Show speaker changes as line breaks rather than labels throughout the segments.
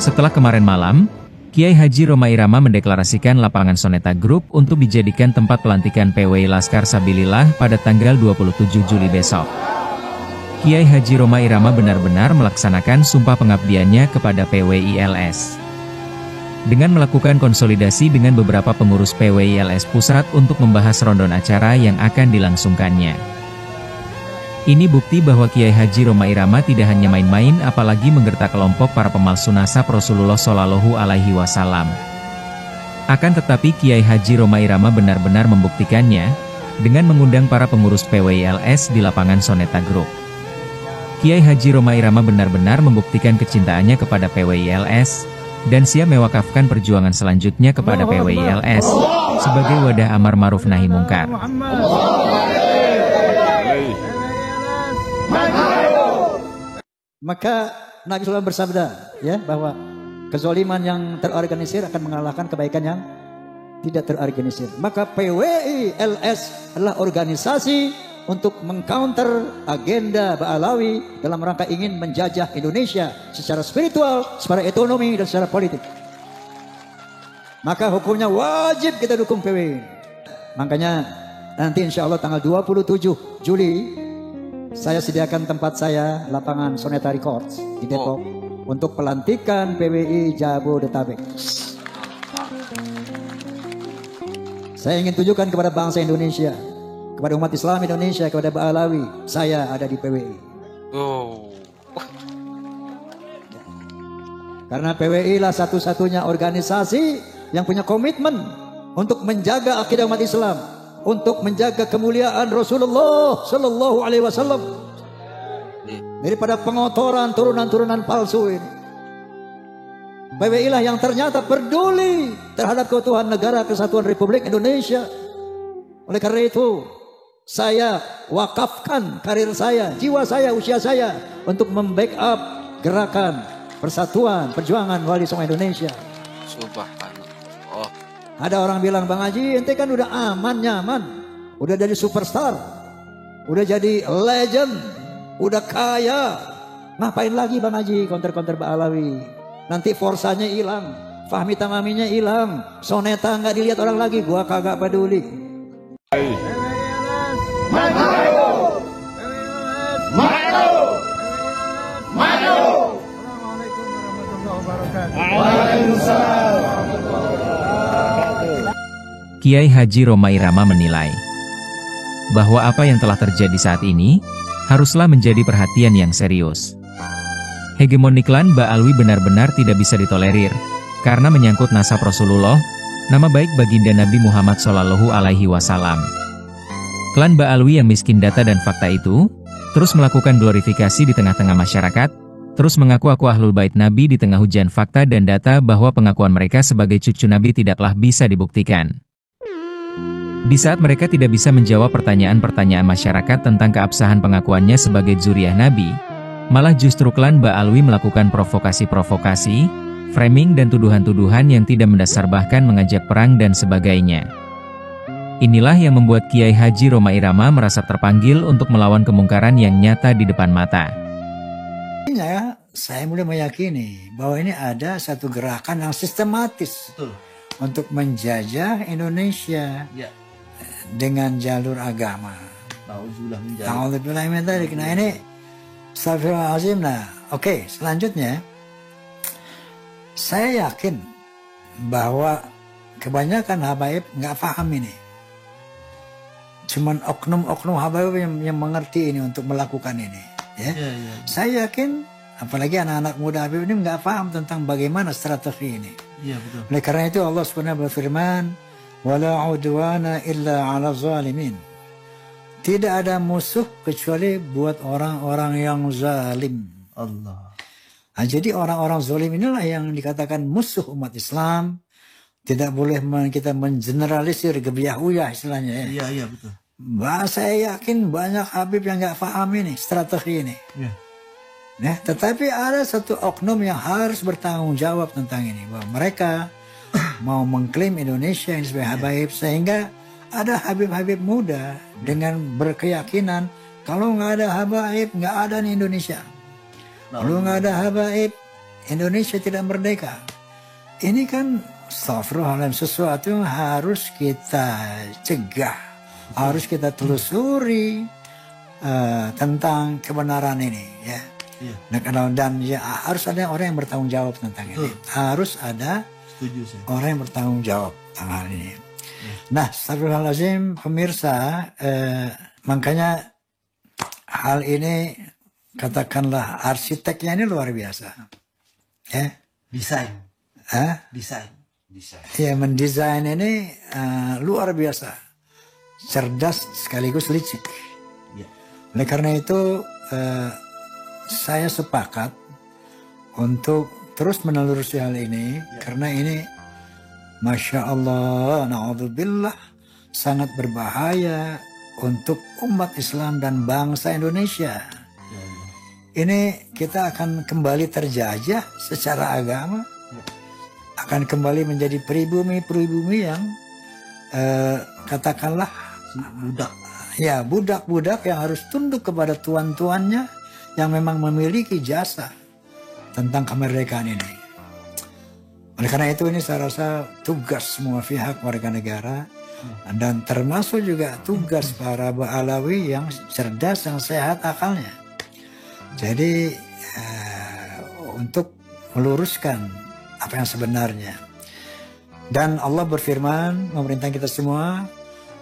Setelah kemarin malam, Kiai Haji Roma Irama mendeklarasikan lapangan Soneta Group untuk dijadikan tempat pelantikan PWI Laskar Sabilillah pada tanggal 27 Juli besok. Kiai Haji Roma Irama benar-benar melaksanakan sumpah pengabdiannya kepada PWI LS. Dengan melakukan konsolidasi dengan beberapa pengurus PWI LS Pusat untuk membahas rondon acara yang akan dilangsungkannya. Ini bukti bahwa Kiai Haji Roma Irama tidak hanya main-main apalagi menggertak kelompok para pemalsu nasab Rasulullah Shallallahu Alaihi Wasallam. Akan tetapi Kiai Haji Roma Irama benar-benar membuktikannya, dengan mengundang para pengurus PWI LS di lapangan Soneta Group. Kiai Haji Roma Irama benar-benar membuktikan kecintaannya kepada PWI LS, dan siap mewakafkan perjuangan selanjutnya kepada PWI LS, sebagai wadah amar ma'ruf nahi mungkar.
Maka Nabi SAW bersabda, ya, bahwa kezaliman yang terorganisir akan mengalahkan kebaikan yang tidak terorganisir. Maka PWI LS adalah organisasi untuk mengcounter agenda Ba'alawi dalam rangka ingin menjajah Indonesia secara spiritual, secara ekonomi, dan secara politik. Maka hukumnya wajib kita dukung PWI. Makanya nanti insya Allah tanggal 27 Juli saya sediakan tempat saya, lapangan Soneta Records di Depok, untuk pelantikan PWI Jabodetabek. Saya ingin tunjukkan kepada bangsa Indonesia, kepada umat Islam Indonesia, kepada Ba'alawi, saya ada di PWI. Karena PWI lah satu-satunya organisasi yang punya komitmen untuk menjaga akidah umat Islam, untuk menjaga kemuliaan Rasulullah Sallallahu Alaihi Wasallam daripada pengotoran turunan-turunan palsu ini. PWI lah yang ternyata peduli terhadap keutuhan negara kesatuan Republik Indonesia. Oleh karena itu, saya wakafkan karir saya, jiwa saya, usia saya untuk membackup gerakan persatuan perjuangan Wali Songo Indonesia.
Subhanallah.
Ada orang bilang, Bang Haji, ente kan udah aman, nyaman, udah jadi superstar, udah jadi legend, udah kaya, ngapain lagi Bang Haji counter-counter Ba'alawi? Nanti forsanya hilang, Fahmi Tamaminya hilang, Soneta nggak dilihat orang lagi, gua kagak peduli.
Maju! Maju! Maju!
Assalamualaikum warahmatullahi wabarakatuh.
Waalaikumsalam.
Kiai Haji Roma Irama menilai bahwa apa yang telah terjadi saat ini haruslah menjadi perhatian yang serius. Hegemoni klan Ba'alawi benar-benar tidak bisa ditolerir karena menyangkut nasab Rasulullah, nama baik baginda Nabi Muhammad Shallallahu Alaihi Wasallam. Klan Ba'alawi yang miskin data dan fakta itu terus melakukan glorifikasi di tengah-tengah masyarakat, terus mengaku-aku Ahlul Bait Nabi di tengah hujan fakta dan data bahwa pengakuan mereka sebagai cucu Nabi tidaklah bisa dibuktikan. Di saat mereka tidak bisa menjawab pertanyaan-pertanyaan masyarakat tentang keabsahan pengakuannya sebagai zuriyah Nabi, malah justru klan Ba'alawi melakukan provokasi-provokasi, framing dan tuduhan-tuduhan yang tidak mendasar bahkan mengajak perang dan sebagainya. Inilah yang membuat Kiai Haji Roma Irama merasa terpanggil untuk melawan kemungkaran yang nyata di depan mata.
Saya mulai meyakini bahwa ini ada satu gerakan yang sistematis untuk menjajah Indonesia dengan jalur agama. Alhamdulillah. Nah ini astagfirullahaladzim. Nah oke, selanjutnya saya yakin bahwa kebanyakan habaib nggak paham ini. Cuman oknum-oknum habaib yang mengerti ini untuk melakukan ini. Saya yakin apalagi anak-anak muda Habib ini nggak paham tentang bagaimana strategi ini.
Betul.
Oleh karena itu Allah Subhanahu berfirman, "Wala udwana illa 'ala zalimin." Tidak ada musuh kecuali buat orang-orang yang zalim.
Allah.
Nah, jadi orang-orang zalim inilah yang dikatakan musuh umat Islam. Tidak boleh kita mengeneralisir gebiah-uyah istilahnya ya.
Iya betul.
Saya yakin banyak Habib yang nggak paham ini strategi ini. Nah, tetapi ada satu oknum yang harus bertanggung jawab tentang ini, bahwa mereka mau mengklaim Indonesia yang sebagai habaib, sehingga ada Habib-Habib muda dengan berkeyakinan kalau nggak ada habaib nggak ada nih Indonesia. Kalau nggak ada habaib Indonesia tidak merdeka. Ini kan astagfirullahaladzim, sesuatu yang harus kita cegah, harus kita telusuri tentang kebenaran ini, ya. Dan ya harus ada orang yang bertanggung jawab tentang ini. Harus ada orang yang bertanggung jawab tentang hal ini. Nah, astagfirullahaladzim, pemirsa, makanya hal ini katakanlah arsiteknya ini luar biasa, ya. Desain. Ya, mendesain ini luar biasa, cerdas sekaligus licik. Oleh karena itu saya sepakat untuk terus menelusuri hal ini, karena ini Masya Allah, na'udzubillah, sangat berbahaya untuk umat Islam dan bangsa Indonesia. Ini kita akan kembali terjajah secara agama, akan kembali menjadi pribumi yang katakanlah budak yang harus tunduk kepada tuan-tuannya yang memang memiliki jasa tentang kemerdekaan ini. Oleh karena itu ini saya rasa tugas semua pihak warga negara dan termasuk juga tugas para Ba'alawi yang cerdas, yang sehat akalnya. Jadi untuk meluruskan apa yang sebenarnya. Dan Allah berfirman memerintah kita semua,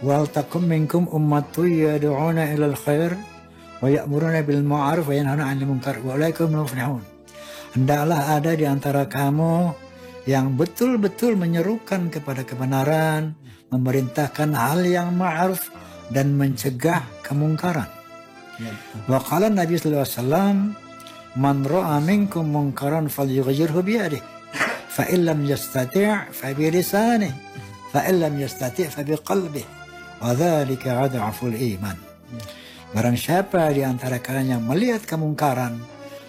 wal takum minkum ummatu yad'una ilal khair wa ya'muruna bil ma'ruf wa yanhauna 'anil munkar wa ulaika humul muflihun. Hendaklah ada di antara kamu yang betul-betul menyerukan kepada kebenaran, memerintahkan hal yang ma'ruf dan mencegah kemungkaran. Wa qala Nabi sallallahu alaihi wasallam, man ra'a minkum munkaran falyughayyirhu bi yadihi, fa in lam yastati' fa bi lisanihi, fa in lam yastati' fa bi qalbihi, wa dzalika adhaful iman. Barang siapa di antara kalian yang melihat kemungkaran,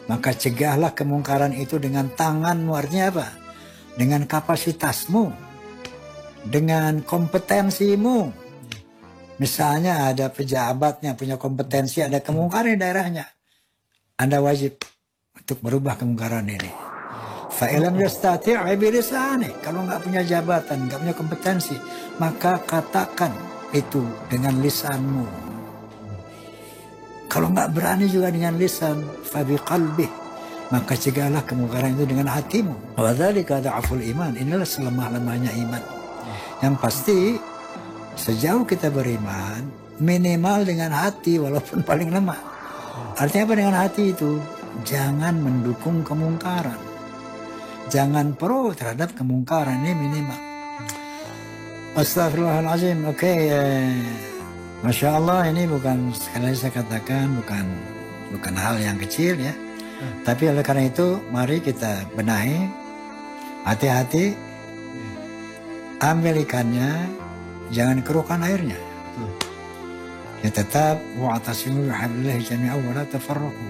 maka cegahlah kemungkaran itu dengan tanganmu. Artinya apa? Dengan kapasitasmu, dengan kompetensimu. Misalnya ada pejabatnya punya kompetensi, ada kemungkaran di daerahnya, Anda wajib untuk merubah kemungkaran ini. Fa'ilam yastati' bi lisani. Kalau nggak punya jabatan, nggak punya kompetensi, maka katakan itu dengan lisanmu. Kalau nggak berani juga dengan lisan, fa bi qalbih, maka cegahlah kemungkaran itu dengan hatimu. Wa dzalika dha'ful iman. Inilah selemah-lemahnya iman. Yang pasti sejauh kita beriman, minimal dengan hati walaupun paling lemah. Artinya apa dengan hati itu? Jangan mendukung kemungkaran. Jangan pro terhadap kemungkaran, ini minimal. Astagfirullahaladzim. Oke, Masya Allah, ini bukan, sekali lagi saya katakan, bukan hal yang kecil ya. Tapi oleh karena itu, mari kita benahi, hati-hati, ambil ikannya, jangan keruhkan airnya. Ya tetap wa'tasimu bihablillahi jami'an wa la tafarraqu.